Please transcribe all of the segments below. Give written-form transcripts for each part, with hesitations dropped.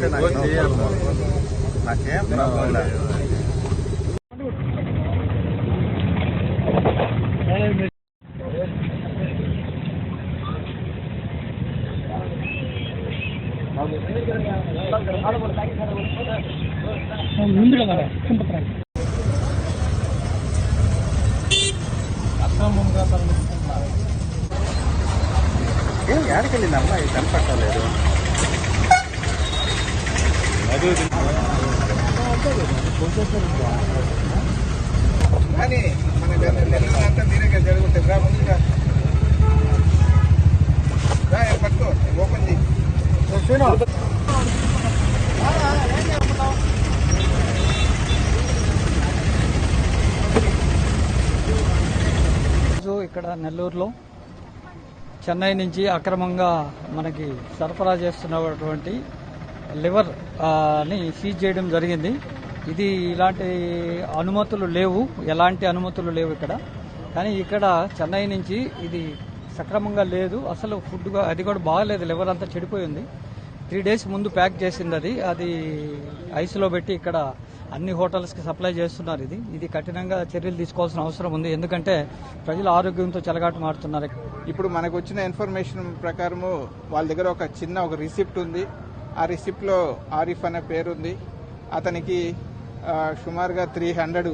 అంటే నాకేం ప్రాబ్లం లేదు. ఏం ఏడకెళ్ళింది అమ్మాయి కనపట్టలేదు. కానీ మన అంతా మీరే జరుగుతుంది. రా ముందుగా పట్టుకో ఓపెన్ చేయి. ఇక్కడ నెల్లూరులో చెన్నై నుంచి అక్రమంగా మనకి సరఫరా చేస్తున్నటువంటి లివర్ ని సీజ్ చేయడం జరిగింది. ఇది ఇలాంటి అనుమతులు లేవు, ఎలాంటి అనుమతులు లేవు ఇక్కడ. కానీ ఇక్కడ చెన్నై నుంచి ఇది సక్రమంగా లేదు, అసలు ఫుడ్గా అది కూడా బాగాలేదు. లివర్ అంతా చెడిపోయింది. 3 days ముందు ప్యాక్ చేసింది. అది ఐస్లో పెట్టి ఇక్కడ అన్ని హోటల్స్కి సప్లై చేస్తున్నారు. ఇది కఠినంగా చర్యలు తీసుకోవాల్సిన అవసరం ఉంది. ఎందుకంటే ప్రజల ఆరోగ్యంతో చెలగాట మారుతున్నారు. ఇప్పుడు మనకు వచ్చిన ఇన్ఫర్మేషన్ ప్రకారము వాళ్ళ దగ్గర ఒక రిసిప్ట్ ఉంది. ఆ రిసిప్ట్లో ఆరిఫ్ అనే పేరుంది. అతనికి సుమారుగా 300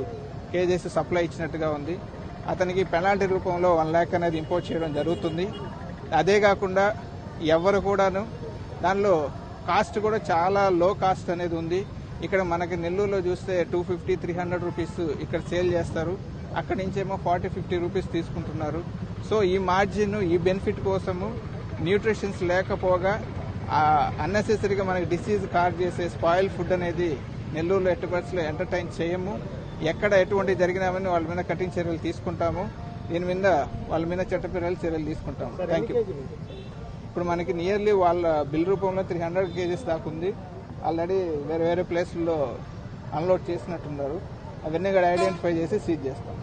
kgs సప్లై ఇచ్చినట్టుగా ఉంది. అతనికి పెనాల్టీ రూపంలో 1 lakh అనేది ఇంపోర్ట్ చేయడం జరుగుతుంది. అదే కాకుండా ఎవరు కూడాను దానిలో కాస్ట్ కూడా చాలా లో కాస్ట్ అనేది ఉంది. ఇక్కడ మనకి నెల్లూరులో చూస్తే 250-300 రూపీస్ ఇక్కడ సేల్ చేస్తారు. అక్కడి నుంచేమో 40-50 రూపీస్ తీసుకుంటున్నారు. సో ఈ మార్జిన్, ఈ బెనిఫిట్ కోసము న్యూట్రిషన్స్ లేకపోగా అన్నెసెసరీగా మనకి డిసీజ్ కాజ్ చేసే స్పాయిల్ ఫుడ్ అనేది నెల్లూరులో ఎట్టి పరిస్థితుల్లో ఎంటర్టైన్ చేయము. ఎక్కడ ఎటువంటి జరిగినామని వాళ్ళ మీద కఠిన చర్యలు తీసుకుంటాము. దీని మీద వాళ్ళ మీద చట్టపరమైన చర్యలు తీసుకుంటాము. Thank you. ఇప్పుడు మనకి నియర్లీ వాళ్ళ బిల్ రూపంలో 300 kgs దాకా ఉంది. ఆల్రెడీ వేరే ప్లేస్లలో అన్లోడ్ చేసినట్టున్నారు. అవన్నీ కూడా ఐడెంటిఫై చేసి సీజ్ చేస్తాం.